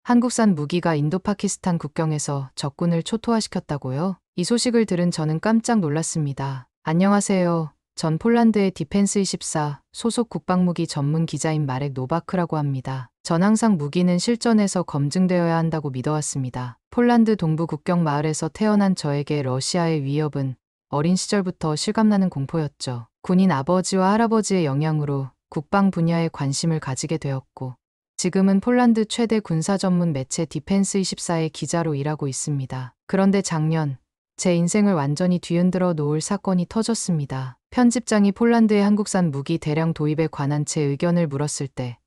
한국산 무기가 인도-파키스탄 국경에서 적군을 초토화시켰다고요? 이 소식을 들은 저는 깜짝 놀랐습니다. 안녕하세요. 전 폴란드의 디펜스24 소속 국방무기 전문 기자인 마렉 노바크라고 합니다. 전 항상 무기는 실전에서 검증되어야 한다고 믿어왔습니다. 폴란드 동부 국경 마을에서 태어난 저에게 러시아의 위협은 어린 시절부터 실감나는 공포였죠. 군인 아버지와 할아버지의 영향으로 국방 분야에 관심을 가지게 되었고, 지금은 폴란드 최대 군사 전문 매체 디펜스24의 기자로 일하고 있습니다. 그런데 작년, 제 인생을 완전히 뒤흔들어 놓을 사건이 터졌습니다. 편집장이 폴란드의 한국산 무기 대량 도입에 관한 제 의견을 물었을 때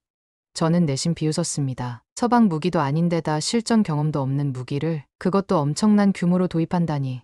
저는 내심 비웃었습니다. 서방 무기도 아닌데다 실전 경험도 없는 무기를, 그것도 엄청난 규모로 도입한다니.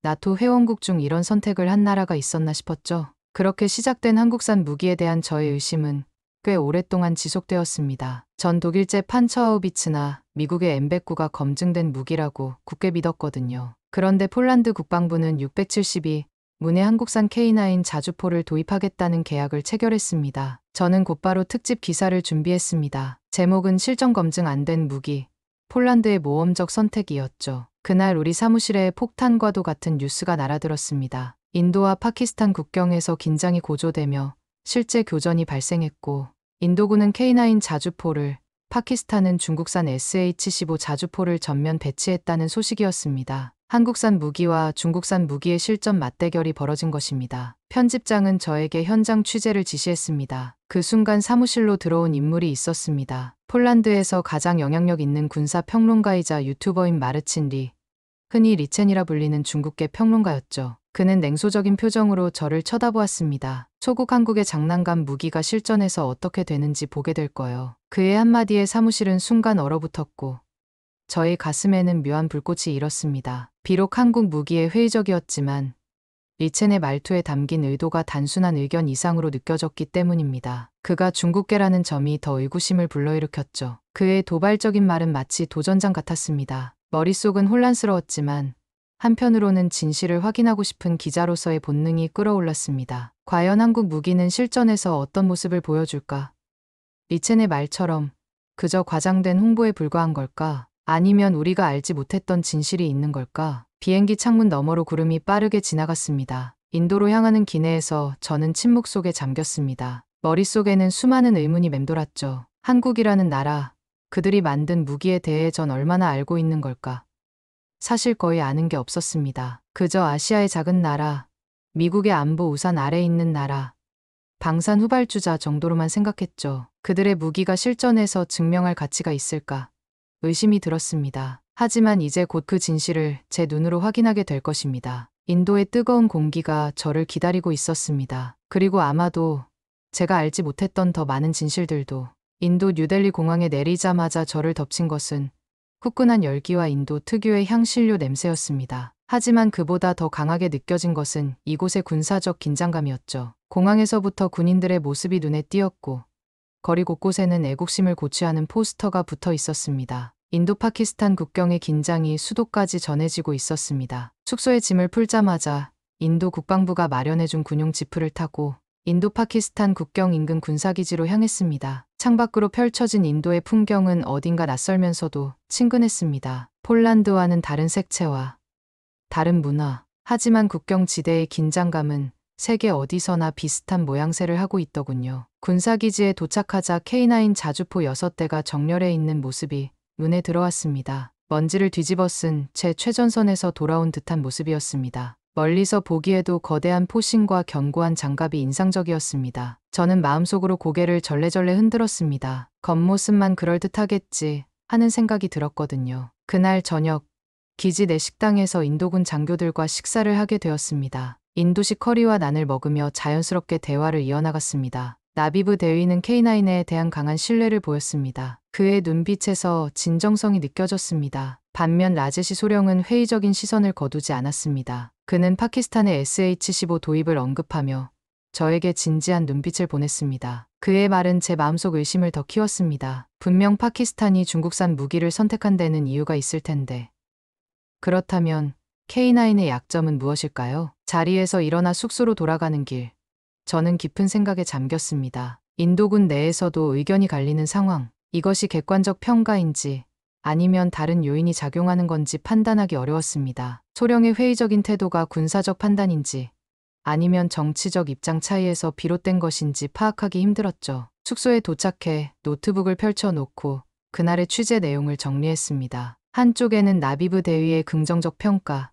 나토 회원국 중 이런 선택을 한 나라가 있었나 싶었죠. 그렇게 시작된 한국산 무기에 대한 저의 의심은 꽤 오랫동안 지속되었습니다. 전 독일제 판처하우비츠나 미국의 M109가 검증된 무기라고 굳게 믿었거든요. 그런데 폴란드 국방부는 672 문의 한국산 K9 자주포를 도입하겠다는 계약을 체결했습니다. 저는 곧바로 특집 기사를 준비했습니다. 제목은 실전 검증 안 된 무기, 폴란드의 모험적 선택이었죠. 그날 우리 사무실에 폭탄과도 같은 뉴스가 날아들었습니다. 인도와 파키스탄 국경에서 긴장이 고조되며 실제 교전이 발생했고, 인도군은 K9 자주포를, 파키스탄은 중국산 SH-15 자주포를 전면 배치했다는 소식이었습니다. 한국산 무기와 중국산 무기의 실전 맞대결이 벌어진 것입니다. 편집장은 저에게 현장 취재를 지시했습니다. 그 순간 사무실로 들어온 인물이 있었습니다. 폴란드에서 가장 영향력 있는 군사 평론가이자 유튜버인 마르친 리, 흔히 리첸이라 불리는 중국계 평론가였죠. 그는 냉소적인 표정으로 저를 쳐다보았습니다. 초국 한국의 장난감 무기가 실전에서 어떻게 되는지 보게 될 거요. 그의 한마디에 사무실은 순간 얼어붙었고, 저의 가슴에는 묘한 불꽃이 일었습니다. 비록 한국 무기에 회의적이었지만 리첸의 말투에 담긴 의도가 단순한 의견 이상으로 느껴졌기 때문입니다. 그가 중국계라는 점이 더 의구심을 불러일으켰죠. 그의 도발적인 말은 마치 도전장 같았습니다. 머릿속은 혼란스러웠지만 한편으로는 진실을 확인하고 싶은 기자로서의 본능이 끌어올랐습니다. 과연 한국 무기는 실전에서 어떤 모습을 보여줄까? 리첸의 말처럼 그저 과장된 홍보에 불과한 걸까? 아니면 우리가 알지 못했던 진실이 있는 걸까? 비행기 창문 너머로 구름이 빠르게 지나갔습니다. 인도로 향하는 기내에서 저는 침묵 속에 잠겼습니다. 머릿속에는 수많은 의문이 맴돌았죠. 한국이라는 나라, 그들이 만든 무기에 대해 전 얼마나 알고 있는 걸까? 사실 거의 아는 게 없었습니다. 그저 아시아의 작은 나라, 미국의 안보 우산 아래에 있는 나라, 방산 후발주자 정도로만 생각했죠. 그들의 무기가 실전에서 증명할 가치가 있을까? 의심이 들었습니다. 하지만 이제 곧 그 진실을 제 눈으로 확인하게 될 것입니다. 인도의 뜨거운 공기가 저를 기다리고 있었습니다. 그리고 아마도 제가 알지 못했던 더 많은 진실들도. 인도 뉴델리 공항에 내리자마자 저를 덮친 것은 후끈한 열기와 인도 특유의 향신료 냄새였습니다. 하지만 그보다 더 강하게 느껴진 것은 이곳의 군사적 긴장감이었죠. 공항에서부터 군인들의 모습이 눈에 띄었고, 거리 곳곳에는 애국심을 고취하는 포스터가 붙어 있었습니다. 인도-파키스탄 국경의 긴장이 수도까지 전해지고 있었습니다. 숙소에 짐을 풀자마자 인도 국방부가 마련해준 군용 지프를 타고 인도-파키스탄 국경 인근 군사기지로 향했습니다. 창밖으로 펼쳐진 인도의 풍경은 어딘가 낯설면서도 친근했습니다. 폴란드와는 다른 색채와 다른 문화, 하지만 국경지대의 긴장감은 세계 어디서나 비슷한 모양새를 하고 있더군요. 군사기지에 도착하자 K9 자주포 6대가 정렬해 있는 모습이 눈에 들어왔습니다. 먼지를 뒤집어 쓴 제 최전선에서 돌아온 듯한 모습이었습니다. 멀리서 보기에도 거대한 포신과 견고한 장갑이 인상적이었습니다. 저는 마음속으로 고개를 절레절레 흔들었습니다. 겉모습만 그럴듯하겠지 하는 생각이 들었거든요. 그날 저녁, 기지 내 식당에서 인도군 장교들과 식사를 하게 되었습니다. 인도식 커리와 난을 먹으며 자연스럽게 대화를 이어나갔습니다. 나비브 대위는 K9에 대한 강한 신뢰를 보였습니다. 그의 눈빛에서 진정성이 느껴졌습니다. 반면 라제시 소령은 회의적인 시선을 거두지 않았습니다. 그는 파키스탄의 SH-15 도입을 언급하며 저에게 진지한 눈빛을 보냈습니다. 그의 말은 제 마음속 의심을 더 키웠습니다. 분명 파키스탄이 중국산 무기를 선택한 데는 이유가 있을 텐데. 그렇다면 K9의 약점은 무엇일까요? 자리에서 일어나 숙소로 돌아가는 길. 저는 깊은 생각에 잠겼습니다. 인도군 내에서도 의견이 갈리는 상황. 이것이 객관적 평가인지 아니면 다른 요인이 작용하는 건지 판단하기 어려웠습니다. 소령의 회의적인 태도가 군사적 판단인지 아니면 정치적 입장 차이에서 비롯된 것인지 파악하기 힘들었죠. 숙소에 도착해 노트북을 펼쳐놓고 그날의 취재 내용을 정리했습니다. 한쪽에는 나비브 대위의 긍정적 평가,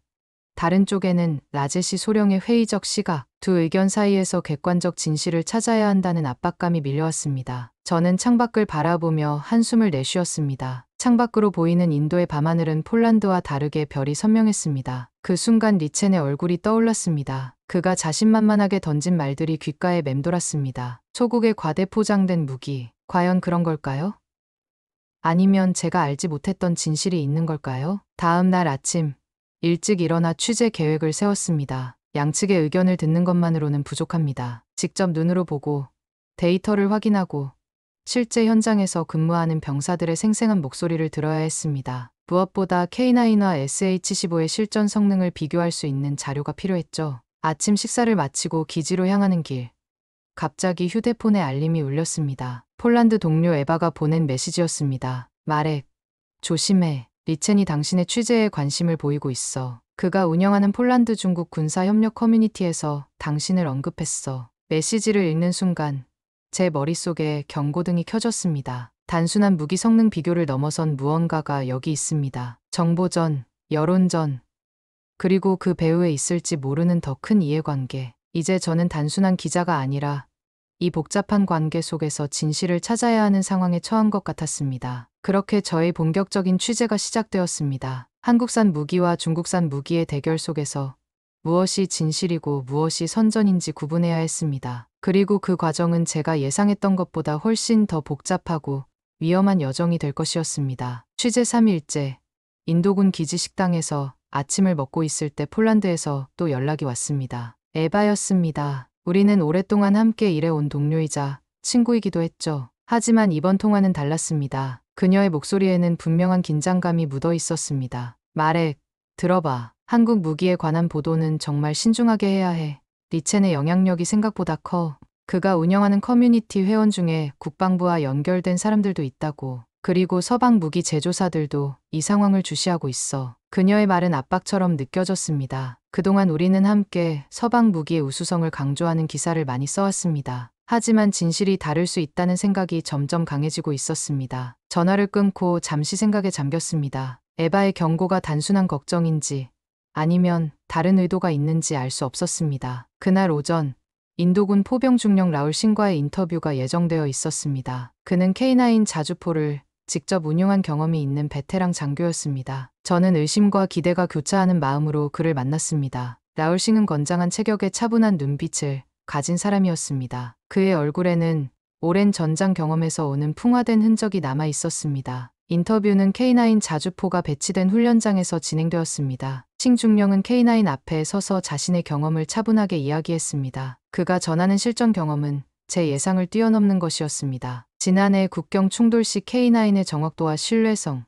다른 쪽에는 라제시 소령의 회의적 시각, 두 의견 사이에서 객관적 진실을 찾아야 한다는 압박감이 밀려왔습니다. 저는 창밖을 바라보며 한숨을 내쉬었습니다. 창밖으로 보이는 인도의 밤하늘은 폴란드와 다르게 별이 선명했습니다. 그 순간 리첸의 얼굴이 떠올랐습니다. 그가 자신만만하게 던진 말들이 귓가에 맴돌았습니다. 소국에 과대 포장된 무기, 과연 그런 걸까요? 아니면 제가 알지 못했던 진실이 있는 걸까요? 다음 날 아침, 일찍 일어나 취재 계획을 세웠습니다. 양측의 의견을 듣는 것만으로는 부족합니다. 직접 눈으로 보고 데이터를 확인하고 실제 현장에서 근무하는 병사들의 생생한 목소리를 들어야 했습니다. 무엇보다 K9와 SH-15의 실전 성능을 비교할 수 있는 자료가 필요했죠. 아침 식사를 마치고 기지로 향하는 길. 갑자기 휴대폰에 알림이 울렸습니다. 폴란드 동료 에바가 보낸 메시지였습니다. 마렉, 조심해. 리첸이 당신의 취재에 관심을 보이고 있어. 그가 운영하는 폴란드 중국 군사협력 커뮤니티에서 당신을 언급했어. 메시지를 읽는 순간 제 머릿속에 경고등이 켜졌습니다. 단순한 무기 성능 비교를 넘어선 무언가가 여기 있습니다. 정보전, 여론전, 그리고 그 배후에 있을지 모르는 더 큰 이해관계. 이제 저는 단순한 기자가 아니라 이 복잡한 관계 속에서 진실을 찾아야 하는 상황에 처한 것 같았습니다. 그렇게 저의 본격적인 취재가 시작되었습니다. 한국산 무기와 중국산 무기의 대결 속에서 무엇이 진실이고 무엇이 선전인지 구분해야 했습니다. 그리고 그 과정은 제가 예상했던 것보다 훨씬 더 복잡하고 위험한 여정이 될 것이었습니다. 취재 3일째, 인도군 기지 식당에서 아침을 먹고 있을 때 폴란드에서 또 연락이 왔습니다. 에바였습니다. 우리는 오랫동안 함께 일해온 동료이자 친구이기도 했죠. 하지만 이번 통화는 달랐습니다. 그녀의 목소리에는 분명한 긴장감이 묻어 있었습니다. 마렉, 들어봐. 한국 무기에 관한 보도는 정말 신중하게 해야 해. 리첸의 영향력이 생각보다 커. 그가 운영하는 커뮤니티 회원 중에 국방부와 연결된 사람들도 있다고. 그리고 서방 무기 제조사들도 이 상황을 주시하고 있어. 그녀의 말은 압박처럼 느껴졌습니다. 그동안 우리는 함께 서방 무기의 우수성을 강조하는 기사를 많이 써왔습니다. 하지만 진실이 다를 수 있다는 생각이 점점 강해지고 있었습니다. 전화를 끊고 잠시 생각에 잠겼습니다. 에바의 경고가 단순한 걱정인지 아니면 다른 의도가 있는지 알 수 없었습니다. 그날 오전, 인도군 포병 중령 라울 신과의 인터뷰가 예정되어 있었습니다. 그는 K9 자주포를 직접 운용한 경험이 있는 베테랑 장교였습니다. 저는 의심과 기대가 교차하는 마음으로 그를 만났습니다. 라울 싱은 건장한 체격에 차분한 눈빛을 가진 사람이었습니다. 그의 얼굴에는 오랜 전장 경험에서 오는 풍화된 흔적이 남아 있었습니다. 인터뷰는 K9 자주포가 배치된 훈련장에서 진행되었습니다. 싱중령은 K9 앞에 서서 자신의 경험을 차분하게 이야기했습니다. 그가 전하는 실전 경험은 제 예상을 뛰어넘는 것이었습니다. 지난해 국경 충돌 시 K9의 정확도와 신뢰성,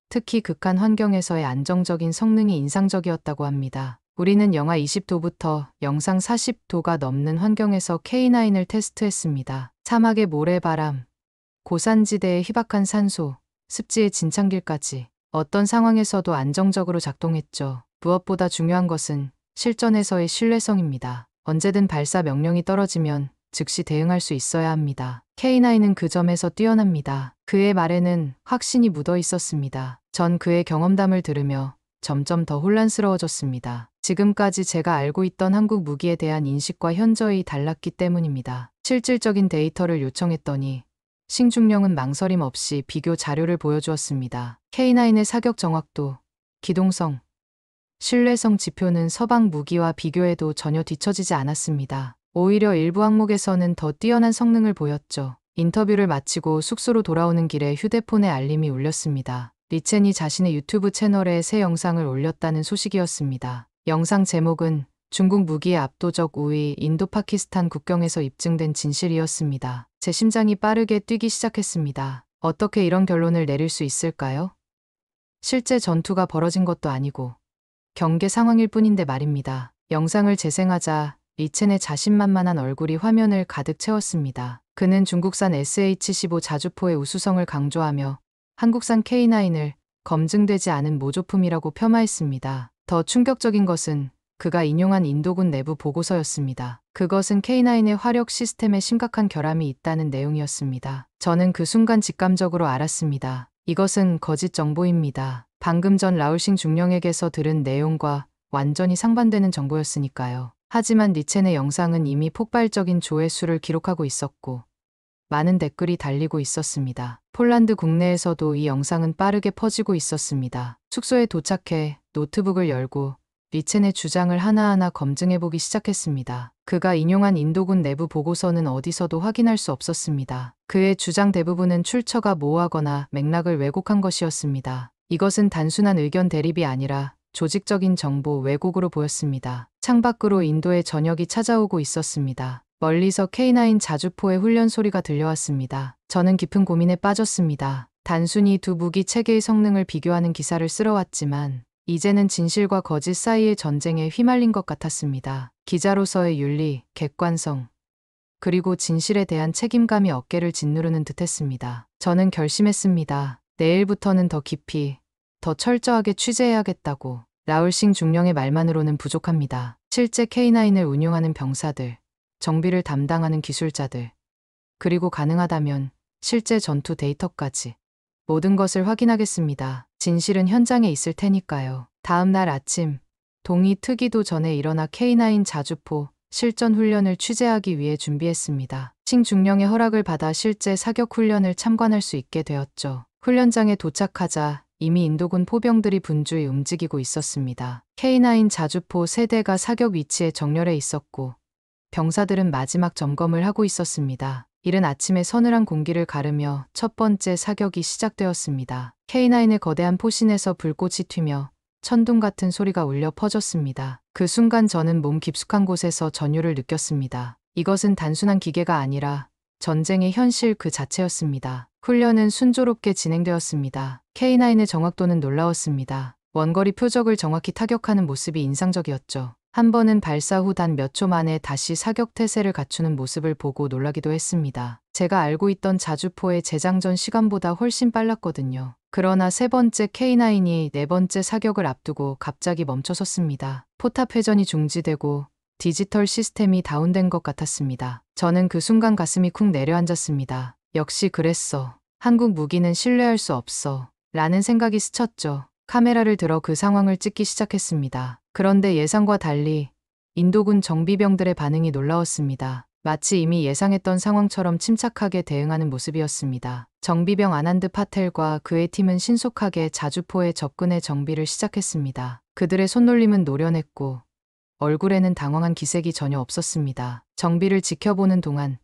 특히 극한 환경에서의 안정적인 성능이 인상적이었다고 합니다. 우리는 영하 20도부터 영상 40도가 넘는 환경에서 K9을 테스트했습니다. 사막의 모래바람, 고산지대의 희박한 산소, 습지의 진창길까지 어떤 상황에서도 안정적으로 작동했죠. 무엇보다 중요한 것은 실전에서의 신뢰성입니다. 언제든 발사 명령이 떨어지면 즉시 대응할 수 있어야 합니다. K9은 그 점에서 뛰어납니다. 그의 말에는 확신이 묻어 있었습니다. 전 그의 경험담을 들으며 점점 더 혼란스러워졌습니다. 지금까지 제가 알고 있던 한국 무기에 대한 인식과 현저히 달랐기 때문입니다. 실질적인 데이터를 요청했더니 싱중령은 망설임 없이 비교 자료를 보여주었습니다. K9의 사격 정확도, 기동성, 신뢰성 지표는 서방 무기와 비교해도 전혀 뒤처지지 않았습니다. 오히려 일부 항목에서는 더 뛰어난 성능을 보였죠. 인터뷰를 마치고 숙소로 돌아오는 길에 휴대폰에 알림이 울렸습니다. 리첸이 자신의 유튜브 채널에 새 영상을 올렸다는 소식이었습니다. 영상 제목은 중국 무기의 압도적 우위, 인도-파키스탄 국경에서 입증된 진실이었습니다. 제 심장이 빠르게 뛰기 시작했습니다. 어떻게 이런 결론을 내릴 수 있을까요? 실제 전투가 벌어진 것도 아니고 경계 상황일 뿐인데 말입니다. 영상을 재생하자 리첸의 자신만만한 얼굴이 화면을 가득 채웠습니다. 그는 중국산 SH-15 자주포의 우수성을 강조하며 한국산 K9을 검증되지 않은 모조품이라고 폄하했습니다. 더 충격적인 것은 그가 인용한 인도군 내부 보고서였습니다. 그것은 K9의 화력 시스템에 심각한 결함이 있다는 내용이었습니다. 저는 그 순간 직감적으로 알았습니다. 이것은 거짓 정보입니다. 방금 전 라울싱 중령에게서 들은 내용과 완전히 상반되는 정보였으니까요. 하지만 리첸의 영상은 이미 폭발적인 조회수를 기록하고 있었고 많은 댓글이 달리고 있었습니다. 폴란드 국내에서도 이 영상은 빠르게 퍼지고 있었습니다. 숙소에 도착해 노트북을 열고 리첸의 주장을 하나하나 검증해보기 시작했습니다. 그가 인용한 인도군 내부 보고서는 어디서도 확인할 수 없었습니다. 그의 주장 대부분은 출처가 모호하거나 맥락을 왜곡한 것이었습니다. 이것은 단순한 의견 대립이 아니라 조직적인 정보 왜곡으로 보였습니다. 창밖으로 인도의 저녁이 찾아오고 있었습니다. 멀리서 K9 자주포의 훈련 소리가 들려왔습니다. 저는 깊은 고민에 빠졌습니다. 단순히 두 무기 체계의 성능을 비교하는 기사를 쓸어왔지만 이제는 진실과 거짓 사이의 전쟁에 휘말린 것 같았습니다. 기자로서의 윤리, 객관성, 그리고 진실에 대한 책임감이 어깨를 짓누르는 듯했습니다. 저는 결심했습니다. 내일부터는 더 깊이, 더 철저하게 취재해야겠다고. 라울싱 중령의 말만으로는 부족합니다. 실제 K9을 운용하는 병사들, 정비를 담당하는 기술자들, 그리고 가능하다면 실제 전투 데이터까지 모든 것을 확인하겠습니다. 진실은 현장에 있을 테니까요. 다음 날 아침, 동이 트기도 전에 일어나 K9 자주포 실전 훈련을 취재하기 위해 준비했습니다. 칭 중령의 허락을 받아 실제 사격 훈련을 참관할 수 있게 되었죠. 훈련장에 도착하자 이미 인도군 포병들이 분주히 움직이고 있었습니다. K9 자주포 세대가 사격 위치에 정렬해 있었고 병사들은 마지막 점검을 하고 있었습니다. 이른 아침에 서늘한 공기를 가르며 첫 번째 사격이 시작되었습니다. K9의 거대한 포신에서 불꽃이 튀며 천둥 같은 소리가 울려 퍼졌습니다. 그 순간 저는 몸 깊숙한 곳에서 전율을 느꼈습니다. 이것은 단순한 기계가 아니라 전쟁의 현실 그 자체였습니다. 훈련은 순조롭게 진행되었습니다. K9의 정확도는 놀라웠습니다. 원거리 표적을 정확히 타격하는 모습이 인상적이었죠. 한 번은 발사 후 단 몇 초 만에 다시 사격 태세를 갖추는 모습을 보고 놀라기도 했습니다. 제가 알고 있던 자주포의 재장전 시간보다 훨씬 빨랐거든요. 그러나 세 번째 K9이 네 번째 사격을 앞두고 갑자기 멈춰섰습니다. 포탑 회전이 중지되고 디지털 시스템이 다운된 것 같았습니다. 저는 그 순간 가슴이 쿵 내려앉았습니다. 역시 그랬어. 한국 무기는 신뢰할 수 없어. 라는 생각이 스쳤죠. 카메라를 들어 그 상황을 찍기 시작했습니다. 그런데 예상과 달리 인도군 정비병들의 반응이 놀라웠습니다. 마치 이미 예상했던 상황처럼 침착하게 대응하는 모습이었습니다. 정비병 아난드 파텔과 그의 팀은 신속하게 자주포에 접근해 정비를 시작했습니다. 그들의 손놀림은 노련했고 얼굴에는 당황한 기색이 전혀 없었습니다. 정비를 지켜보는 동안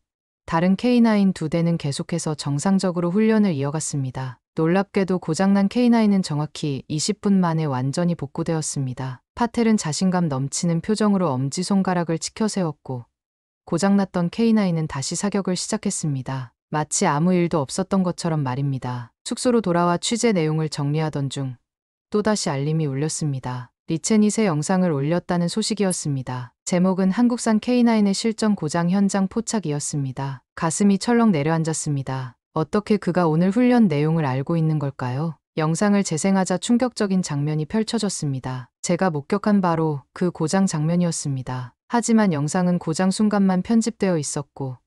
다른 K9 두 대는 계속해서 정상적으로 훈련을 이어갔습니다. 놀랍게도 고장난 K9은 정확히 20분 만에 완전히 복구되었습니다. 파텔은 자신감 넘치는 표정으로 엄지손가락을 치켜세웠고 고장났던 K9은 다시 사격을 시작했습니다. 마치 아무 일도 없었던 것처럼 말입니다. 숙소로 돌아와 취재 내용을 정리하던 중 또다시 알림이 울렸습니다. 리첸이 새 영상을 올렸다는 소식이었습니다. 제목은 한국산 K9의 실전 고장 현장 포착이었습니다. 가슴이 철렁 내려앉았습니다. 어떻게 그가 오늘 훈련 내용을 알고 있는 걸까요? 영상을 재생하자 충격적인 장면이 펼쳐졌습니다. 제가 목격한 바로 그 고장 장면이었습니다. 하지만 영상은 고장 순간만 편집되어 있었고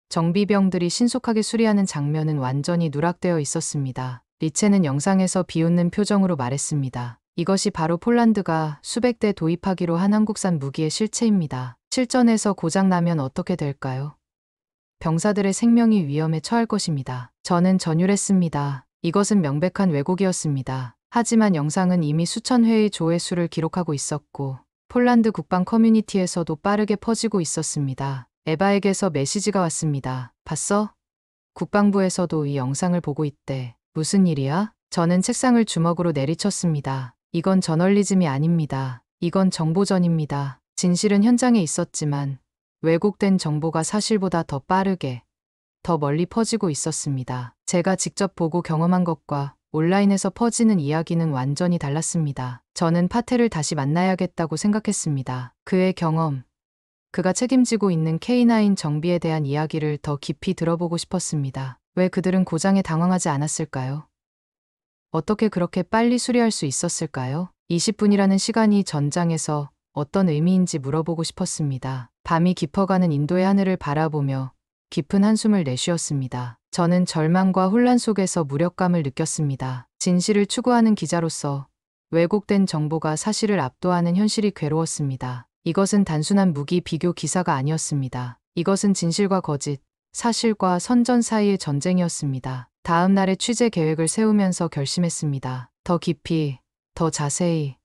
정비병들이 신속하게 수리하는 장면은 완전히 누락되어 있었습니다. 리첸은 영상에서 비웃는 표정으로 말했습니다. 이것이 바로 폴란드가 수백 대 도입하기로 한 한국산 무기의 실체입니다. 실전에서 고장나면 어떻게 될까요? 병사들의 생명이 위험에 처할 것입니다. 저는 전율했습니다. 이것은 명백한 왜곡이었습니다. 하지만 영상은 이미 수천 회의 조회수를 기록하고 있었고 폴란드 국방 커뮤니티에서도 빠르게 퍼지고 있었습니다. 에바에게서 메시지가 왔습니다. 봤어? 국방부에서도 이 영상을 보고 있대. 무슨 일이야? 저는 책상을 주먹으로 내리쳤습니다. 이건 저널리즘이 아닙니다. 이건 정보전입니다. 진실은 현장에 있었지만 왜곡된 정보가 사실보다 더 빠르게, 더 멀리 퍼지고 있었습니다. 제가 직접 보고 경험한 것과 온라인에서 퍼지는 이야기는 완전히 달랐습니다. 저는 파텔을 다시 만나야겠다고 생각했습니다. 그의 경험, 그가 책임지고 있는 K9 정비에 대한 이야기를 더 깊이 들어보고 싶었습니다. 왜 그들은 고장에 당황하지 않았을까요? 어떻게 그렇게 빨리 수리할 수 있었을까요? 20분이라는 시간이 전장에서 어떤 의미인지 물어보고 싶었습니다. 밤이 깊어가는 인도의 하늘을 바라보며 깊은 한숨을 내쉬었습니다. 저는 절망과 혼란 속에서 무력감을 느꼈습니다. 진실을 추구하는 기자로서 왜곡된 정보가 사실을 압도하는 현실이 괴로웠습니다. 이것은 단순한 무기 비교 기사가 아니었습니다. 이것은 진실과 거짓, 사실과 선전 사이의 전쟁이었습니다. 다음 날의 취재 계획을 세우면서 결심했습니다. 더 깊이, 더 자세히,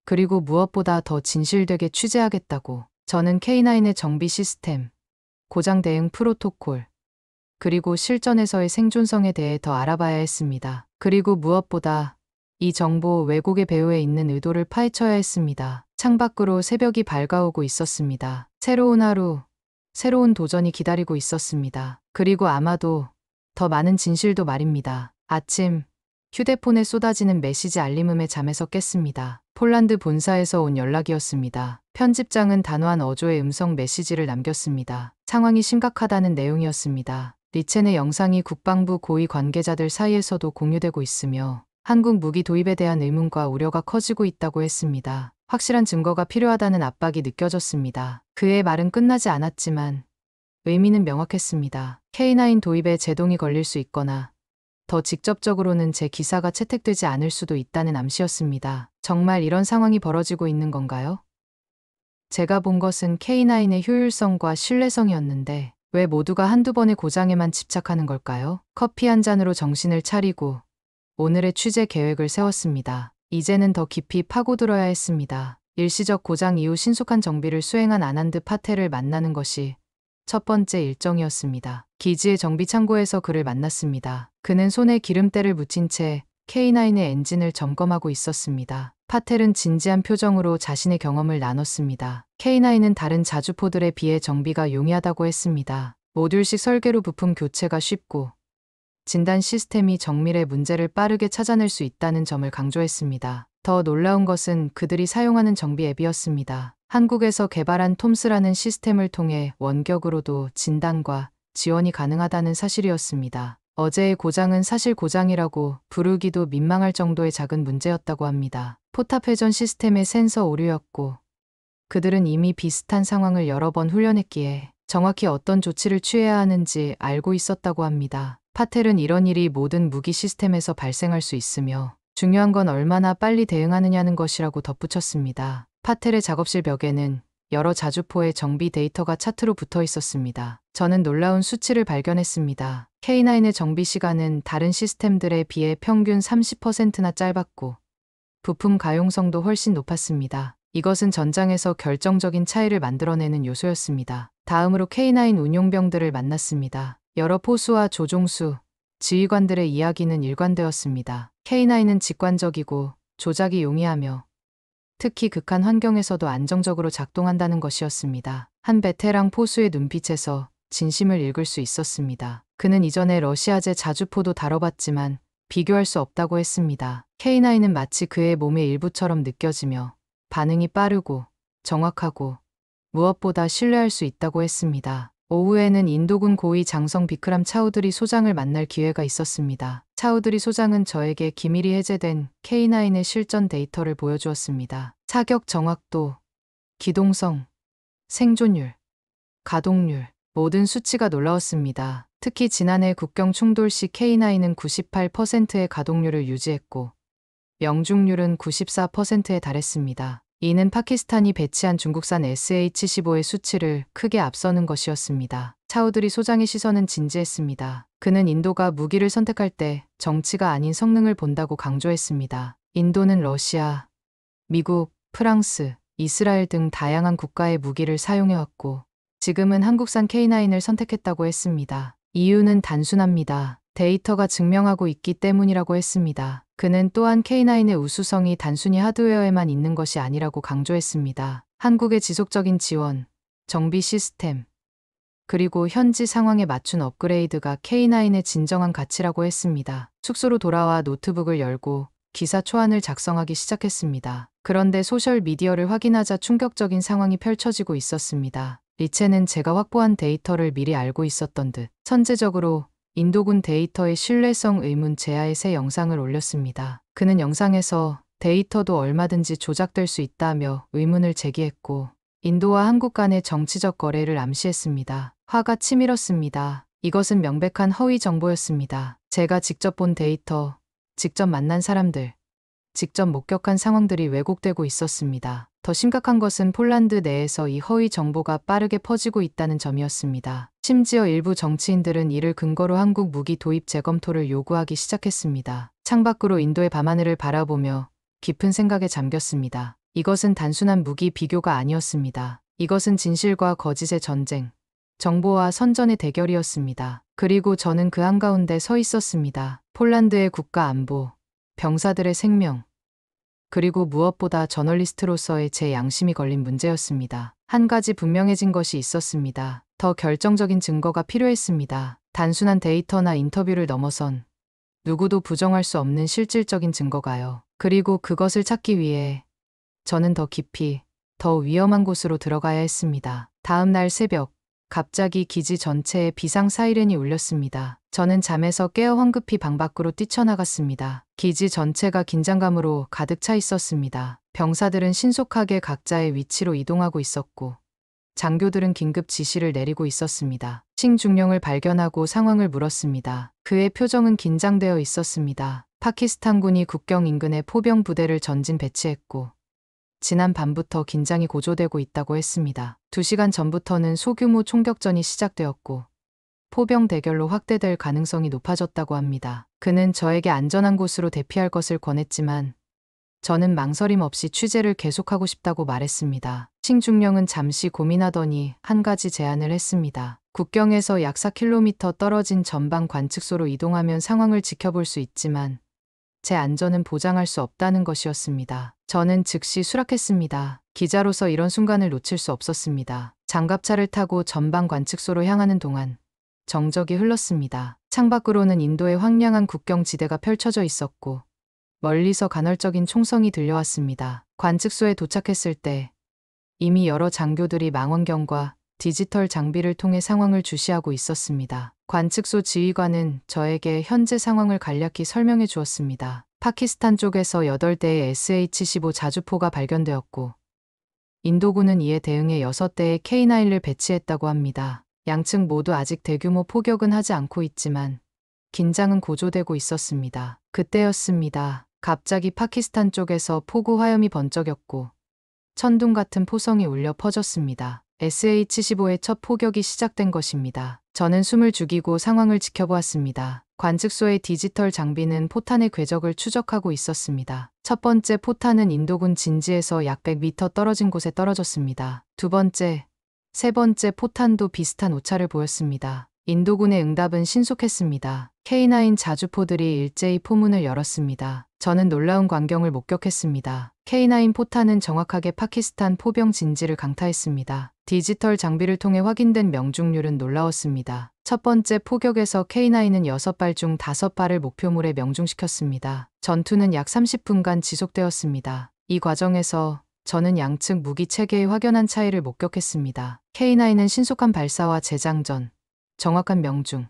그리고 무엇보다 더 진실되게 취재하겠다고. 저는 K9의 정비 시스템, 고장 대응 프로토콜, 그리고 실전에서의 생존성에 대해 더 알아봐야 했습니다. 그리고 무엇보다 이 정보 왜곡의 배후에 있는 의도를 파헤쳐야 했습니다. 창밖으로 새벽이 밝아오고 있었습니다. 새로운 하루, 새로운 도전이 기다리고 있었습니다. 그리고 아마도 더 많은 진실도 말입니다. 아침, 휴대폰에 쏟아지는 메시지 알림음에 잠에서 깼습니다. 폴란드 본사에서 온 연락이었습니다. 편집장은 단호한 어조의 음성 메시지를 남겼습니다. 상황이 심각하다는 내용이었습니다. 리첸의 영상이 국방부 고위 관계자들 사이에서도 공유되고 있으며 한국 무기 도입에 대한 의문과 우려가 커지고 있다고 했습니다. 확실한 증거가 필요하다는 압박이 느껴졌습니다. 그의 말은 끝나지 않았지만 의미는 명확했습니다. K9 도입에 제동이 걸릴 수 있거나 더 직접적으로는 제 기사가 채택되지 않을 수도 있다는 암시였습니다. 정말 이런 상황이 벌어지고 있는 건가요? 제가 본 것은 K9의 효율성과 신뢰성이었는데 왜 모두가 한두 번의 고장에만 집착하는 걸까요? 커피 한 잔으로 정신을 차리고 오늘의 취재 계획을 세웠습니다. 이제는 더 깊이 파고들어야 했습니다. 일시적 고장 이후 신속한 정비를 수행한 아난드 파텔을 만나는 것이 첫 번째 일정이었습니다. 기지의 정비 창고에서 그를 만났습니다. 그는 손에 기름때를 묻힌 채 K9의 엔진을 점검하고 있었습니다. 파텔은 진지한 표정으로 자신의 경험을 나눴습니다. K9은 다른 자주포들에 비해 정비가 용이하다고 했습니다. 모듈식 설계로 부품 교체가 쉽고 진단 시스템이 정밀의 문제를 빠르게 찾아낼 수 있다는 점을 강조했습니다. 더 놀라운 것은 그들이 사용하는 정비 앱이었습니다. 한국에서 개발한 톰스라는 시스템을 통해 원격으로도 진단과 지원이 가능하다는 사실이었습니다. 어제의 고장은 사실 고장이라고 부르기도 민망할 정도의 작은 문제였다고 합니다. 포탑 회전 시스템의 센서 오류였고 그들은 이미 비슷한 상황을 여러 번 훈련했기에 정확히 어떤 조치를 취해야 하는지 알고 있었다고 합니다. 파텔은 이런 일이 모든 무기 시스템에서 발생할 수 있으며 중요한 건 얼마나 빨리 대응하느냐는 것이라고 덧붙였습니다. 파텔의 작업실 벽에는 여러 자주포의 정비 데이터가 차트로 붙어 있었습니다. 저는 놀라운 수치를 발견했습니다. K9의 정비 시간은 다른 시스템들에 비해 평균 30%나 짧았고 부품 가용성도 훨씬 높았습니다. 이것은 전장에서 결정적인 차이를 만들어내는 요소였습니다. 다음으로 K9 운용병들을 만났습니다. 여러 포수와 조종수, 지휘관들의 이야기는 일관되었습니다. K9은 직관적이고 조작이 용이하며 특히 극한 환경에서도 안정적으로 작동한다는 것이었습니다. 한 베테랑 포수의 눈빛에서 진심을 읽을 수 있었습니다. 그는 이전에 러시아제 자주포도 다뤄봤지만 비교할 수 없다고 했습니다. K9은 마치 그의 몸의 일부처럼 느껴지며 반응이 빠르고 정확하고 무엇보다 신뢰할 수 있다고 했습니다. 오후에는 인도군 고위 장성 비크람 차우드리 소장을 만날 기회가 있었습니다. 차우드리 소장은 저에게 기밀이 해제된 K9의 실전 데이터를 보여주었습니다. 사격 정확도, 기동성, 생존율, 가동률, 모든 수치가 놀라웠습니다. 특히 지난해 국경 충돌 시 K9은 98%의 가동률을 유지했고 명중률은 94%에 달했습니다. 이는 파키스탄이 배치한 중국산 SH-15의 수치를 크게 앞서는 것이었습니다. 차우드리 소장의 시선은 진지했습니다. 그는 인도가 무기를 선택할 때 정치가 아닌 성능을 본다고 강조했습니다. 인도는 러시아, 미국, 프랑스, 이스라엘 등 다양한 국가의 무기를 사용해왔고 지금은 한국산 K9을 선택했다고 했습니다. 이유는 단순합니다. 데이터가 증명하고 있기 때문이라고 했습니다. 그는 또한 K9의 우수성이 단순히 하드웨어에만 있는 것이 아니라고 강조했습니다. 한국의 지속적인 지원, 정비 시스템, 그리고 현지 상황에 맞춘 업그레이드가 K9의 진정한 가치라고 했습니다. 숙소로 돌아와 노트북을 열고 기사 초안을 작성하기 시작했습니다. 그런데 소셜미디어를 확인하자 충격적인 상황이 펼쳐지고 있었습니다. 리체는 제가 확보한 데이터를 미리 알고 있었던 듯 선제적으로 인도군 데이터의 신뢰성 의문 제하의 새 영상을 올렸습니다. 그는 영상에서 데이터도 얼마든지 조작될 수 있다며 의문을 제기했고 인도와 한국 간의 정치적 거래를 암시했습니다. 화가 치밀었습니다. 이것은 명백한 허위 정보였습니다. 제가 직접 본 데이터, 직접 만난 사람들, 직접 목격한 상황들이 왜곡되고 있었습니다. 더 심각한 것은 폴란드 내에서 이 허위 정보가 빠르게 퍼지고 있다는 점이었습니다. 심지어 일부 정치인들은 이를 근거로 한국 무기 도입 재검토를 요구하기 시작했습니다. 창밖으로 인도의 밤하늘을 바라보며 깊은 생각에 잠겼습니다. 이것은 단순한 무기 비교가 아니었습니다. 이것은 진실과 거짓의 전쟁, 정보와 선전의 대결이었습니다. 그리고 저는 그 한가운데 서 있었습니다. 폴란드의 국가 안보, 병사들의 생명, 그리고 무엇보다 저널리스트로서의 제 양심이 걸린 문제였습니다. 한 가지 분명해진 것이 있었습니다. 더 결정적인 증거가 필요했습니다. 단순한 데이터나 인터뷰를 넘어선 누구도 부정할 수 없는 실질적인 증거가요. 그리고 그것을 찾기 위해 저는 더 깊이, 더 위험한 곳으로 들어가야 했습니다. 다음 날 새벽, 갑자기 기지 전체에 비상 사이렌이 울렸습니다. 저는 잠에서 깨어 황급히 방 밖으로 뛰쳐나갔습니다. 기지 전체가 긴장감으로 가득 차 있었습니다. 병사들은 신속하게 각자의 위치로 이동하고 있었고 장교들은 긴급 지시를 내리고 있었습니다. 칭중령을 발견하고 상황을 물었습니다. 그의 표정은 긴장되어 있었습니다. 파키스탄군이 국경 인근에 포병 부대를 전진 배치했고 지난 밤부터 긴장이 고조되고 있다고 했습니다. 2시간 전부터는 소규모 총격전이 시작되었고 포병 대결로 확대될 가능성이 높아졌다고 합니다. 그는 저에게 안전한 곳으로 대피할 것을 권했지만 저는 망설임 없이 취재를 계속하고 싶다고 말했습니다. 칭중령은 잠시 고민하더니 한 가지 제안을 했습니다. 국경에서 약 4km 떨어진 전방 관측소로 이동하면 상황을 지켜볼 수 있지만 제 안전은 보장할 수 없다는 것이었습니다. 저는 즉시 수락했습니다. 기자로서 이런 순간을 놓칠 수 없었습니다. 장갑차를 타고 전방 관측소로 향하는 동안 정적이 흘렀습니다. 창밖으로는 인도의 황량한 국경지대가 펼쳐져 있었고 멀리서 간헐적인 총성이 들려왔습니다. 관측소에 도착했을 때 이미 여러 장교들이 망원경과 디지털 장비를 통해 상황을 주시하고 있었습니다. 관측소 지휘관은 저에게 현재 상황을 간략히 설명해 주었습니다. 파키스탄 쪽에서 8대의 SH-15 자주포가 발견되었고 인도군은 이에 대응해 6대의 K9를 배치했다고 합니다. 양측 모두 아직 대규모 포격은 하지 않고 있지만 긴장은 고조되고 있었습니다. 그때였습니다. 갑자기 파키스탄 쪽에서 포구 화염이 번쩍였고 천둥 같은 포성이 울려 퍼졌습니다. SH-15의 첫 포격이 시작된 것입니다. 저는 숨을 죽이고 상황을 지켜보았습니다. 관측소의 디지털 장비는 포탄의 궤적을 추적하고 있었습니다. 첫 번째 포탄은 인도군 진지에서 약 100m 떨어진 곳에 떨어졌습니다. 두 번째, 세 번째 포탄도 비슷한 오차를 보였습니다. 인도군의 응답은 신속했습니다. K9 자주포들이 일제히 포문을 열었습니다. 저는 놀라운 광경을 목격했습니다. K9 포탄은 정확하게 파키스탄 포병 진지를 강타했습니다. 디지털 장비를 통해 확인된 명중률은 놀라웠습니다. 첫 번째 포격에서 K9은 6발 중 5발을 목표물에 명중시켰습니다. 전투는 약 30분간 지속되었습니다. 이 과정에서 저는 양측 무기 체계의 확연한 차이를 목격했습니다. K9은 신속한 발사와 재장전, 정확한 명중,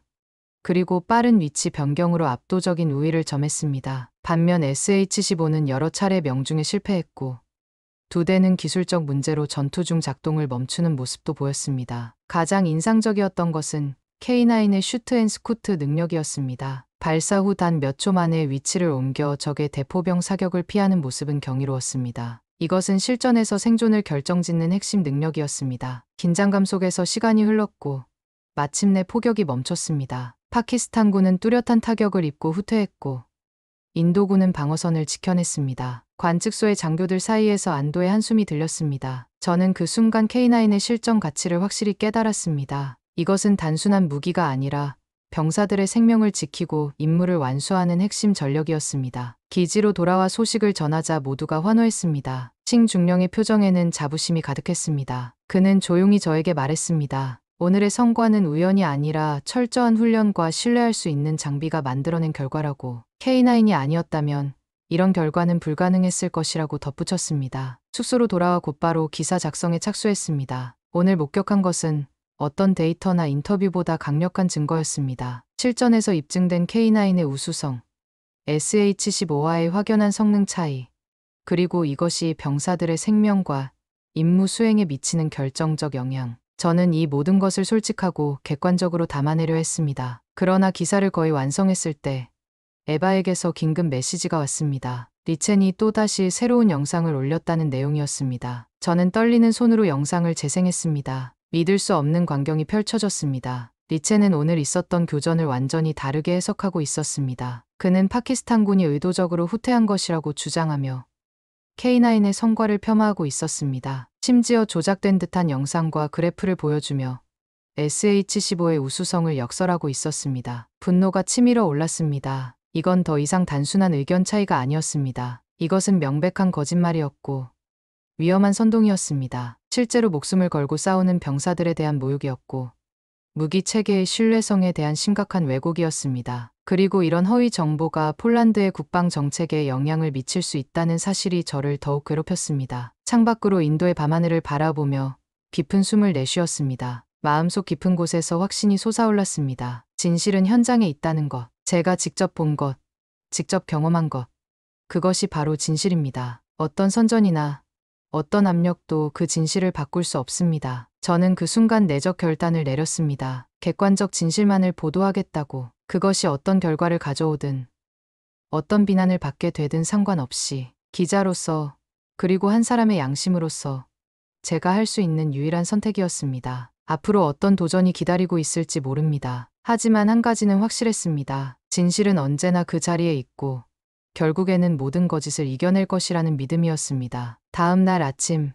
그리고 빠른 위치 변경으로 압도적인 우위를 점했습니다. 반면 SH-15는 여러 차례 명중에 실패했고 두 대는 기술적 문제로 전투 중 작동을 멈추는 모습도 보였습니다. 가장 인상적이었던 것은 K9의 슈트 앤 스쿠트 능력이었습니다. 발사 후 단 몇 초 만에 위치를 옮겨 적의 대포병 사격을 피하는 모습은 경이로웠습니다. 이것은 실전에서 생존을 결정짓는 핵심 능력이었습니다. 긴장감 속에서 시간이 흘렀고 마침내 포격이 멈췄습니다. 파키스탄군은 뚜렷한 타격을 입고 후퇴했고 인도군은 방어선을 지켜냈습니다. 관측소의 장교들 사이에서 안도의 한숨이 들렸습니다. 저는 그 순간 K9의 실전 가치를 확실히 깨달았습니다. 이것은 단순한 무기가 아니라 병사들의 생명을 지키고 임무를 완수하는 핵심 전력이었습니다. 기지로 돌아와 소식을 전하자 모두가 환호했습니다. 칭중령의 표정에는 자부심이 가득했습니다. 그는 조용히 저에게 말했습니다. 오늘의 성과는 우연이 아니라 철저한 훈련과 신뢰할 수 있는 장비가 만들어낸 결과라고. K9이 아니었다면 이런 결과는 불가능했을 것이라고 덧붙였습니다. 숙소로 돌아와 곧바로 기사 작성에 착수했습니다. 오늘 목격한 것은 어떤 데이터나 인터뷰보다 강력한 증거였습니다. 실전에서 입증된 K9의 우수성, SH-15와의 확연한 성능 차이, 그리고 이것이 병사들의 생명과 임무 수행에 미치는 결정적 영향. 저는 이 모든 것을 솔직하고 객관적으로 담아내려 했습니다. 그러나 기사를 거의 완성했을 때 에바에게서 긴급 메시지가 왔습니다. 리첸이 또다시 새로운 영상을 올렸다는 내용이었습니다. 저는 떨리는 손으로 영상을 재생했습니다. 믿을 수 없는 광경이 펼쳐졌습니다. 리첸은 오늘 있었던 교전을 완전히 다르게 해석하고 있었습니다. 그는 파키스탄군이 의도적으로 후퇴한 것이라고 주장하며 K9의 성과를 폄하하고 있었습니다. 심지어 조작된 듯한 영상과 그래프를 보여주며 SH-15의 우수성을 역설하고 있었습니다. 분노가 치밀어 올랐습니다. 이건 더 이상 단순한 의견 차이가 아니었습니다. 이것은 명백한 거짓말이었고 위험한 선동이었습니다. 실제로 목숨을 걸고 싸우는 병사들에 대한 모욕이었고 무기 체계의 신뢰성에 대한 심각한 왜곡이었습니다. 그리고 이런 허위 정보가 폴란드의 국방 정책에 영향을 미칠 수 있다는 사실이 저를 더욱 괴롭혔습니다. 창밖으로 인도의 밤하늘을 바라보며 깊은 숨을 내쉬었습니다. 마음속 깊은 곳에서 확신이 솟아올랐습니다. 진실은 현장에 있다는 것, 제가 직접 본 것, 직접 경험한 것, 그것이 바로 진실입니다. 어떤 선전이나 어떤 압력도 그 진실을 바꿀 수 없습니다. 저는 그 순간 내적 결단을 내렸습니다. 객관적 진실만을 보도하겠다고. 그것이 어떤 결과를 가져오든 어떤 비난을 받게 되든 상관없이 기자로서 그리고 한 사람의 양심으로서 제가 할 수 있는 유일한 선택이었습니다. 앞으로 어떤 도전이 기다리고 있을지 모릅니다. 하지만 한 가지는 확실했습니다. 진실은 언제나 그 자리에 있고 결국에는 모든 거짓을 이겨낼 것이라는 믿음이었습니다. 다음 날 아침,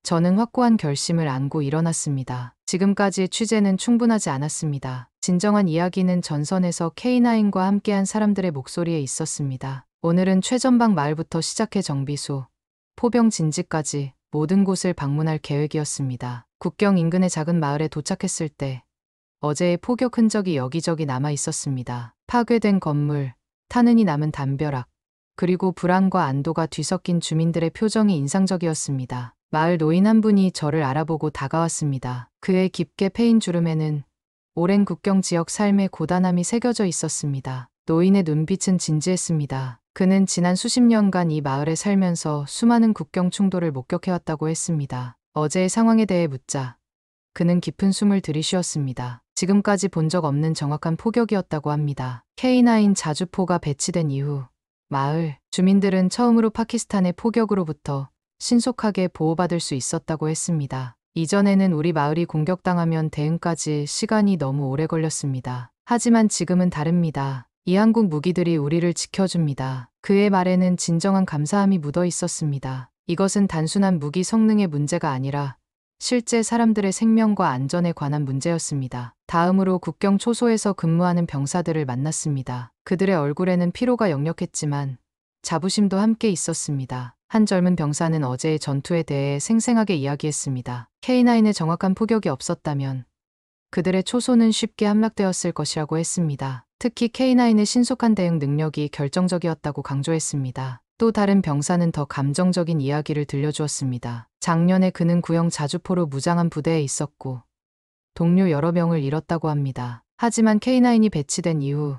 저는 확고한 결심을 안고 일어났습니다. 지금까지의 취재는 충분하지 않았습니다. 진정한 이야기는 전선에서 K9과 함께한 사람들의 목소리에 있었습니다. 오늘은 최전방 마을부터 시작해 정비소, 포병 진지까지 모든 곳을 방문할 계획이었습니다. 국경 인근의 작은 마을에 도착했을 때 어제의 포격 흔적이 여기저기 남아 있었습니다. 파괴된 건물, 타는이 남은 담벼락, 그리고 불안과 안도가 뒤섞인 주민들의 표정이 인상적이었습니다. 마을 노인 한 분이 저를 알아보고 다가왔습니다. 그의 깊게 패인 주름에는 오랜 국경 지역 삶의 고단함이 새겨져 있었습니다. 노인의 눈빛은 진지했습니다. 그는 지난 수십 년간 이 마을에 살면서 수많은 국경 충돌을 목격해왔다고 했습니다. 어제의 상황에 대해 묻자 그는 깊은 숨을 들이쉬었습니다. 지금까지 본 적 없는 정확한 포격이었다고 합니다. K9 자주포가 배치된 이후 마을 주민들은 처음으로 파키스탄의 포격으로부터 신속하게 보호받을 수 있었다고 했습니다. 이전에는 우리 마을이 공격당하면 대응까지 시간이 너무 오래 걸렸습니다. 하지만 지금은 다릅니다. 이 한국 무기들이 우리를 지켜줍니다. 그의 말에는 진정한 감사함이 묻어 있었습니다. 이것은 단순한 무기 성능의 문제가 아니라 실제 사람들의 생명과 안전에 관한 문제였습니다. 다음으로 국경 초소에서 근무하는 병사들을 만났습니다. 그들의 얼굴에는 피로가 역력했지만 자부심도 함께 있었습니다. 한 젊은 병사는 어제의 전투에 대해 생생하게 이야기했습니다. K9의 정확한 포격이 없었다면 그들의 초소는 쉽게 함락되었을 것이라고 했습니다. 특히 K9의 신속한 대응 능력이 결정적이었다고 강조했습니다. 또 다른 병사는 더 감정적인 이야기를 들려주었습니다. 작년에 그는 구형 자주포로 무장한 부대에 있었고 동료 여러 명을 잃었다고 합니다. 하지만 K9이 배치된 이후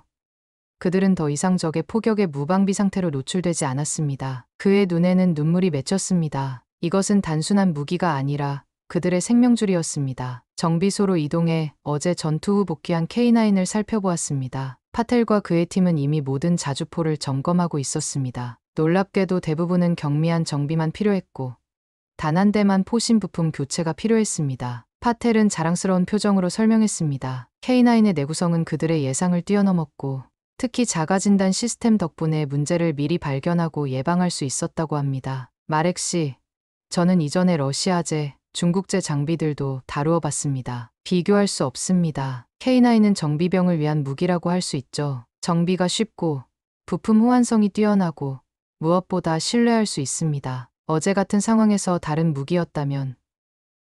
그들은 더 이상 적의 포격에 무방비 상태로 노출되지 않았습니다. 그의 눈에는 눈물이 맺혔습니다. 이것은 단순한 무기가 아니라 그들의 생명줄이었습니다. 정비소로 이동해 어제 전투 후 복귀한 K9을 살펴보았습니다. 파텔과 그의 팀은 이미 모든 자주포를 점검하고 있었습니다. 놀랍게도 대부분은 경미한 정비만 필요했고 단 한 대만 포신 부품 교체가 필요했습니다. 파텔은 자랑스러운 표정으로 설명했습니다. K9의 내구성은 그들의 예상을 뛰어넘었고 특히 자가진단 시스템 덕분에 문제를 미리 발견하고 예방할 수 있었다고 합니다. 마렉 씨, 저는 이전에 러시아제, 중국제 장비들도 다루어 봤습니다. 비교할 수 없습니다. K9은 정비병을 위한 무기라고 할 수 있죠. 정비가 쉽고 부품 호환성이 뛰어나고 무엇보다 신뢰할 수 있습니다. 어제 같은 상황에서 다른 무기였다면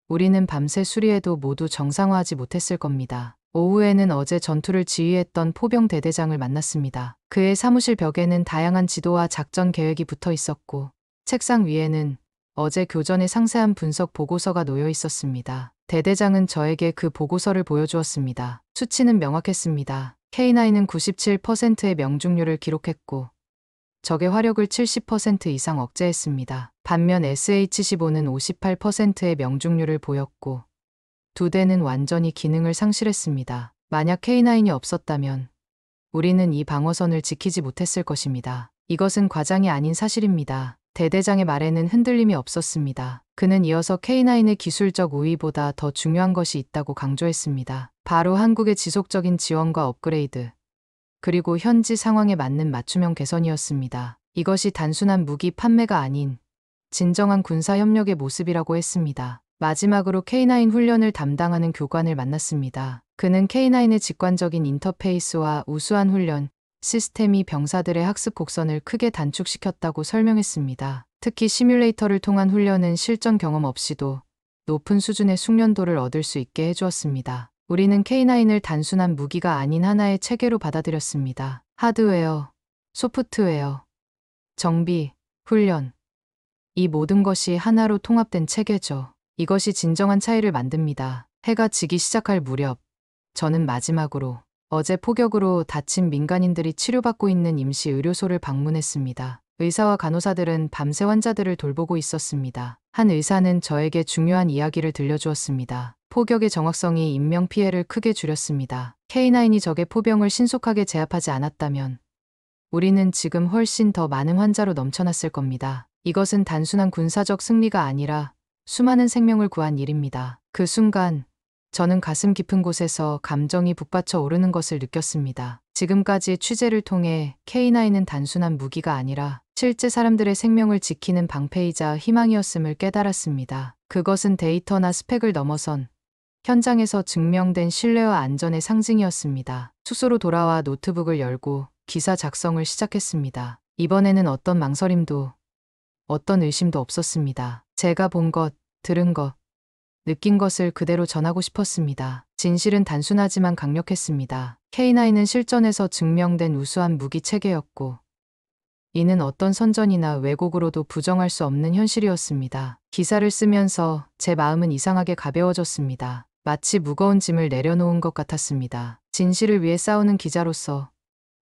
우리는 밤새 수리해도 모두 정상화하지 못했을 겁니다. 오후에는 어제 전투를 지휘했던 포병 대대장을 만났습니다. 그의 사무실 벽에는 다양한 지도와 작전 계획이 붙어 있었고 책상 위에는 어제 교전의 상세한 분석 보고서가 놓여 있었습니다. 대대장은 저에게 그 보고서를 보여주었습니다. 수치는 명확했습니다. K9은 97%의 명중률을 기록했고 적의 화력을 70% 이상 억제했습니다. 반면 SH-15는 58%의 명중률을 보였고 두 대는 완전히 기능을 상실했습니다. 만약 K9이 없었다면 우리는 이 방어선을 지키지 못했을 것입니다. 이것은 과장이 아닌 사실입니다. 대대장의 말에는 흔들림이 없었습니다. 그는 이어서 K9의 기술적 우위보다 더 중요한 것이 있다고 강조했습니다. 바로 한국의 지속적인 지원과 업그레이드, 그리고 현지 상황에 맞는 맞춤형 개선이었습니다. 이것이 단순한 무기 판매가 아닌 진정한 군사 협력의 모습이라고 했습니다. 마지막으로 K9 훈련을 담당하는 교관을 만났습니다. 그는 K9의 직관적인 인터페이스와 우수한 훈련 시스템이 병사들의 학습 곡선을 크게 단축시켰다고 설명했습니다. 특히 시뮬레이터를 통한 훈련은 실전 경험 없이도 높은 수준의 숙련도를 얻을 수 있게 해주었습니다. 우리는 K9을 단순한 무기가 아닌 하나의 체계로 받아들였습니다. 하드웨어, 소프트웨어, 정비, 훈련. 이 모든 것이 하나로 통합된 체계죠. 이것이 진정한 차이를 만듭니다. 해가 지기 시작할 무렵, 저는 마지막으로 어제 폭격으로 다친 민간인들이 치료받고 있는 임시 의료소를 방문했습니다. 의사와 간호사들은 밤새 환자들을 돌보고 있었습니다. 한 의사는 저에게 중요한 이야기를 들려주었습니다. 폭격의 정확성이 인명피해를 크게 줄였습니다. K9이 적의 포병을 신속하게 제압하지 않았다면 우리는 지금 훨씬 더 많은 환자로 넘쳐났을 겁니다. 이것은 단순한 군사적 승리가 아니라 수많은 생명을 구한 일입니다. 그 순간 저는 가슴 깊은 곳에서 감정이 북받쳐 오르는 것을 느꼈습니다. 지금까지의 취재를 통해 K9은 단순한 무기가 아니라 실제 사람들의 생명을 지키는 방패이자 희망이었음을 깨달았습니다. 그것은 데이터나 스펙을 넘어선 현장에서 증명된 신뢰와 안전의 상징이었습니다. 숙소로 돌아와 노트북을 열고 기사 작성을 시작했습니다. 이번에는 어떤 망설임도 어떤 의심도 없었습니다. 제가 본 것, 들은 것, 느낀 것을 그대로 전하고 싶었습니다. 진실은 단순하지만 강력했습니다. K9은 실전에서 증명된 우수한 무기 체계였고 이는 어떤 선전이나 왜곡으로도 부정할 수 없는 현실이었습니다. 기사를 쓰면서 제 마음은 이상하게 가벼워졌습니다. 마치 무거운 짐을 내려놓은 것 같았습니다. 진실을 위해 싸우는 기자로서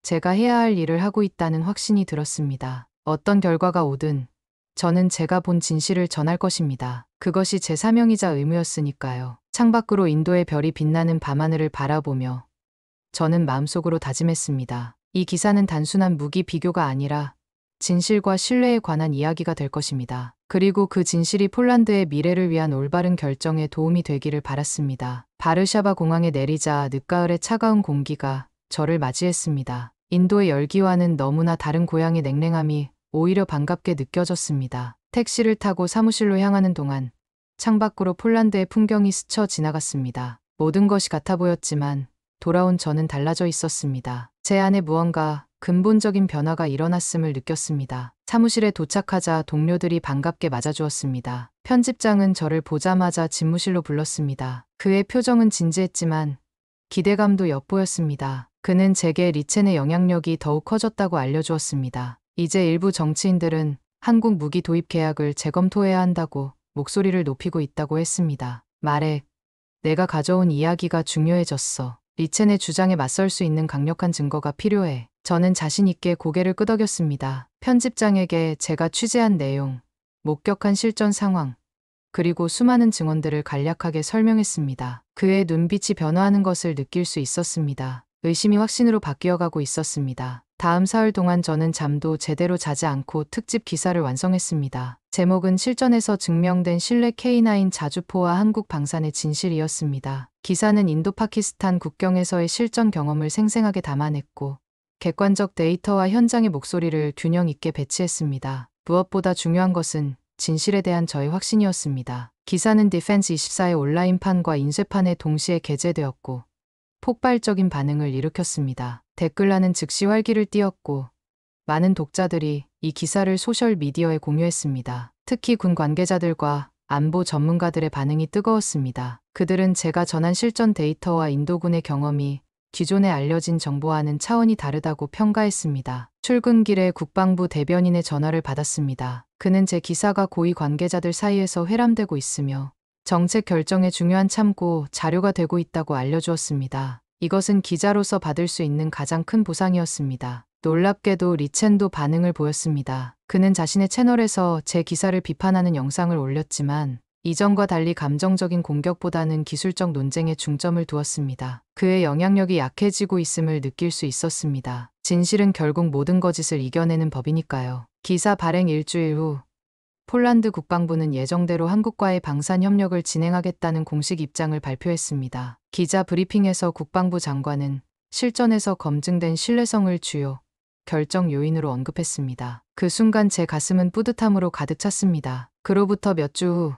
제가 해야 할 일을 하고 있다는 확신이 들었습니다. 어떤 결과가 오든 저는 제가 본 진실을 전할 것입니다. 그것이 제 사명이자 의무였으니까요. 창밖으로 인도의 별이 빛나는 밤하늘을 바라보며 저는 마음속으로 다짐했습니다. 이 기사는 단순한 무기 비교가 아니라 진실과 신뢰에 관한 이야기가 될 것입니다. 그리고 그 진실이 폴란드의 미래를 위한 올바른 결정에 도움이 되기를 바랐습니다. 바르샤바 공항에 내리자 늦가을의 차가운 공기가 저를 맞이했습니다. 인도의 열기와는 너무나 다른 고향의 냉랭함이 오히려 반갑게 느껴졌습니다. 택시를 타고 사무실로 향하는 동안 창밖으로 폴란드의 풍경이 스쳐 지나갔습니다. 모든 것이 같아 보였지만 돌아온 저는 달라져 있었습니다. 제 안에 무언가 근본적인 변화가 일어났음을 느꼈습니다. 사무실에 도착하자 동료들이 반갑게 맞아주었습니다. 편집장은 저를 보자마자 집무실로 불렀습니다. 그의 표정은 진지했지만 기대감도 엿보였습니다. 그는 제게 리첸의 영향력이 더욱 커졌다고 알려주었습니다. 이제 일부 정치인들은 한국 무기 도입 계약을 재검토해야 한다고 목소리를 높이고 있다고 했습니다. 말해, 내가 가져온 이야기가 중요해졌어. 리첸의 주장에 맞설 수 있는 강력한 증거가 필요해. 저는 자신 있게 고개를 끄덕였습니다. 편집장에게 제가 취재한 내용, 목격한 실전 상황, 그리고 수많은 증언들을 간략하게 설명했습니다. 그의 눈빛이 변화하는 것을 느낄 수 있었습니다. 의심이 확신으로 바뀌어가고 있었습니다. 다음 사흘 동안 저는 잠도 제대로 자지 않고 특집 기사를 완성했습니다. 제목은 실전에서 증명된 신뢰 K9 자주포와 한국 방산의 진실이었습니다. 기사는 인도 파키스탄 국경에서의 실전 경험을 생생하게 담아냈고 객관적 데이터와 현장의 목소리를 균형 있게 배치했습니다. 무엇보다 중요한 것은 진실에 대한 저의 확신이었습니다. 기사는 디펜스24의 온라인판과 인쇄판에 동시에 게재되었고 폭발적인 반응을 일으켰습니다. 댓글란은 즉시 활기를 띠었고 많은 독자들이 이 기사를 소셜미디어에 공유했습니다. 특히 군 관계자들과 안보 전문가들의 반응이 뜨거웠습니다. 그들은 제가 전한 실전 데이터와 인도군의 경험이 기존에 알려진 정보와는 차원이 다르다고 평가했습니다. 출근길에 국방부 대변인의 전화를 받았습니다. 그는 제 기사가 고위 관계자들 사이에서 회람되고 있으며 정책 결정에 중요한 참고 자료가 되고 있다고 알려주었습니다. 이것은 기자로서 받을 수 있는 가장 큰 보상이었습니다. 놀랍게도 리첸도 반응을 보였습니다. 그는 자신의 채널에서 제 기사를 비판하는 영상을 올렸지만 이전과 달리 감정적인 공격보다는 기술적 논쟁에 중점을 두었습니다. 그의 영향력이 약해지고 있음을 느낄 수 있었습니다. 진실은 결국 모든 거짓을 이겨내는 법이니까요. 기사 발행 일주일 후 폴란드 국방부는 예정대로 한국과의 방산 협력을 진행하겠다는 공식 입장을 발표했습니다. 기자 브리핑에서 국방부 장관은 실전에서 검증된 신뢰성을 주요 결정 요인으로 언급했습니다. 그 순간 제 가슴은 뿌듯함으로 가득 찼습니다. 그로부터 몇 주 후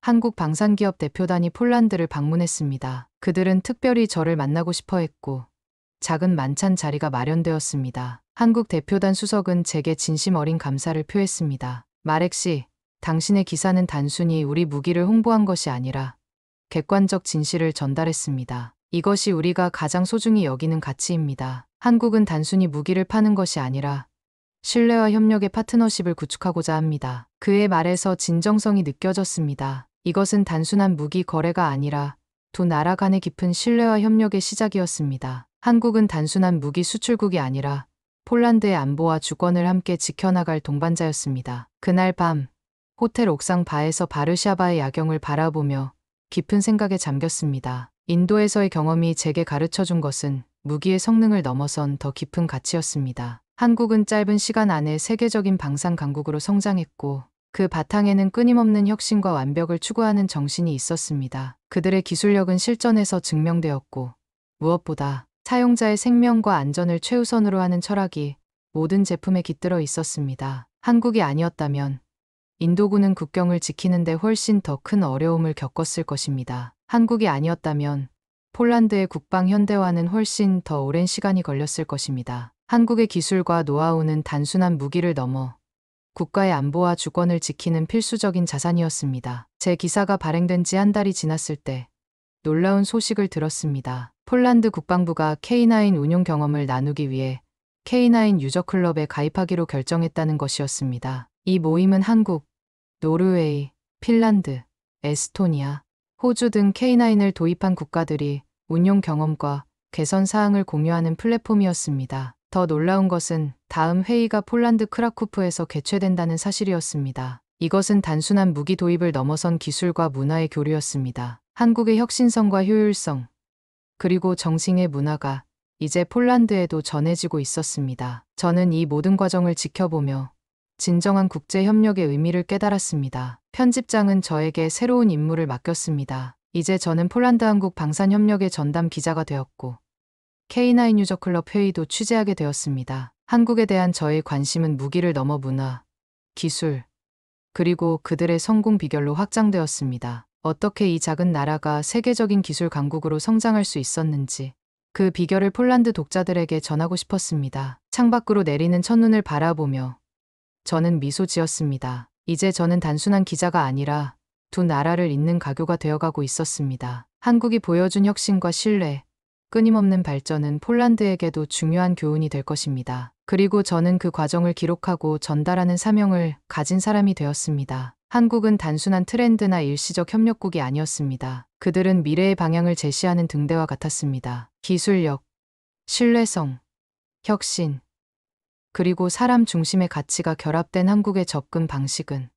한국 방산기업 대표단이 폴란드를 방문했습니다. 그들은 특별히 저를 만나고 싶어 했고 작은 만찬 자리가 마련되었습니다. 한국 대표단 수석은 제게 진심 어린 감사를 표했습니다. 마렉 씨, 당신의 기사는 단순히 우리 무기를 홍보한 것이 아니라 객관적 진실을 전달했습니다. 이것이 우리가 가장 소중히 여기는 가치입니다. 한국은 단순히 무기를 파는 것이 아니라 신뢰와 협력의 파트너십을 구축하고자 합니다. 그의 말에서 진정성이 느껴졌습니다. 이것은 단순한 무기 거래가 아니라 두 나라 간의 깊은 신뢰와 협력의 시작이었습니다. 한국은 단순한 무기 수출국이 아니라 폴란드의 안보와 주권을 함께 지켜나갈 동반자였습니다. 그날 밤 호텔 옥상 바에서 바르샤바의 야경을 바라보며 깊은 생각에 잠겼습니다. 인도에서의 경험이 제게 가르쳐준 것은 무기의 성능을 넘어선 더 깊은 가치였습니다. 한국은 짧은 시간 안에 세계적인 방산 강국으로 성장했고 그 바탕에는 끊임없는 혁신과 완벽을 추구하는 정신이 있었습니다. 그들의 기술력은 실전에서 증명되었고 무엇보다 사용자의 생명과 안전을 최우선으로 하는 철학이 모든 제품에 깃들어 있었습니다. 한국이 아니었다면 인도군은 국경을 지키는 데 훨씬 더 큰 어려움을 겪었을 것입니다. 한국이 아니었다면 폴란드의 국방 현대화는 훨씬 더 오랜 시간이 걸렸을 것입니다. 한국의 기술과 노하우는 단순한 무기를 넘어 국가의 안보와 주권을 지키는 필수적인 자산이었습니다. 제 기사가 발행된 지 한 달이 지났을 때 놀라운 소식을 들었습니다. 폴란드 국방부가 K9 운용 경험을 나누기 위해 K9 유저클럽에 가입하기로 결정했다는 것이었습니다. 이 모임은 한국, 노르웨이, 핀란드, 에스토니아, 호주 등 K9을 도입한 국가들이 운용 경험과 개선 사항을 공유하는 플랫폼이었습니다. 더 놀라운 것은 다음 회의가 폴란드 크라쿠프에서 개최된다는 사실이었습니다. 이것은 단순한 무기 도입을 넘어선 기술과 문화의 교류였습니다. 한국의 혁신성과 효율성, 그리고 정신의 문화가 이제 폴란드에도 전해지고 있었습니다. 저는 이 모든 과정을 지켜보며 진정한 국제 협력의 의미를 깨달았습니다. 편집장은 저에게 새로운 임무를 맡겼습니다. 이제 저는 폴란드 한국 방산 협력의 전담 기자가 되었고 K9 유저클럽 회의도 취재하게 되었습니다. 한국에 대한 저의 관심은 무기를 넘어 문화, 기술, 그리고 그들의 성공 비결로 확장되었습니다. 어떻게 이 작은 나라가 세계적인 기술 강국으로 성장할 수 있었는지 그 비결을 폴란드 독자들에게 전하고 싶었습니다. 창밖으로 내리는 첫눈을 바라보며 저는 미소 지었습니다. 이제 저는 단순한 기자가 아니라 두 나라를 잇는 가교가 되어가고 있었습니다. 한국이 보여준 혁신과 신뢰, 끊임없는 발전은 폴란드에게도 중요한 교훈이 될 것입니다. 그리고 저는 그 과정을 기록하고 전달하는 사명을 가진 사람이 되었습니다. 한국은 단순한 트렌드나 일시적 협력국이 아니었습니다. 그들은 미래의 방향을 제시하는 등대와 같았습니다. 기술력, 신뢰성, 혁신, 그리고 사람 중심의 가치가 결합된 한국의 접근 방식은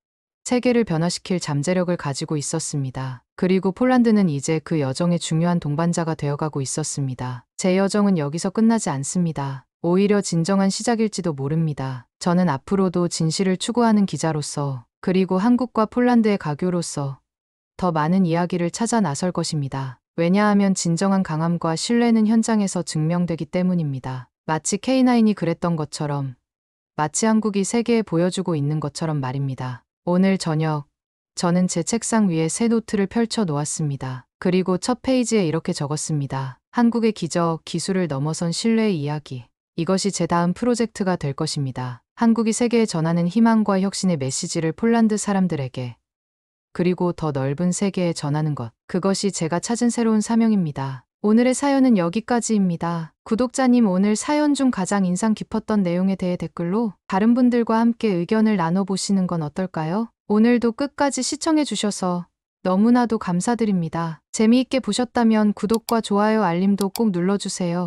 세계를 변화시킬 잠재력을 가지고 있었습니다. 그리고 폴란드는 이제 그 여정의 중요한 동반자가 되어가고 있었습니다. 제 여정은 여기서 끝나지 않습니다. 오히려 진정한 시작일지도 모릅니다. 저는 앞으로도 진실을 추구하는 기자로서 그리고 한국과 폴란드의 가교로서 더 많은 이야기를 찾아 나설 것입니다. 왜냐하면 진정한 강함과 신뢰는 현장에서 증명되기 때문입니다. 마치 K9이 그랬던 것처럼, 마치 한국이 세계에 보여주고 있는 것처럼 말입니다. 오늘 저녁, 저는 제 책상 위에 새 노트를 펼쳐 놓았습니다. 그리고 첫 페이지에 이렇게 적었습니다. 한국의 기적, 기술을 넘어선 신뢰의 이야기. 이것이 제 다음 프로젝트가 될 것입니다. 한국이 세계에 전하는 희망과 혁신의 메시지를 폴란드 사람들에게, 그리고 더 넓은 세계에 전하는 것. 그것이 제가 찾은 새로운 사명입니다. 오늘의 사연은 여기까지입니다. 구독자님, 오늘 사연 중 가장 인상 깊었던 내용에 대해 댓글로 다른 분들과 함께 의견을 나눠보시는 건 어떨까요? 오늘도 끝까지 시청해 주셔서 너무나도 감사드립니다. 재미있게 보셨다면 구독과 좋아요 알림도 꼭 눌러주세요.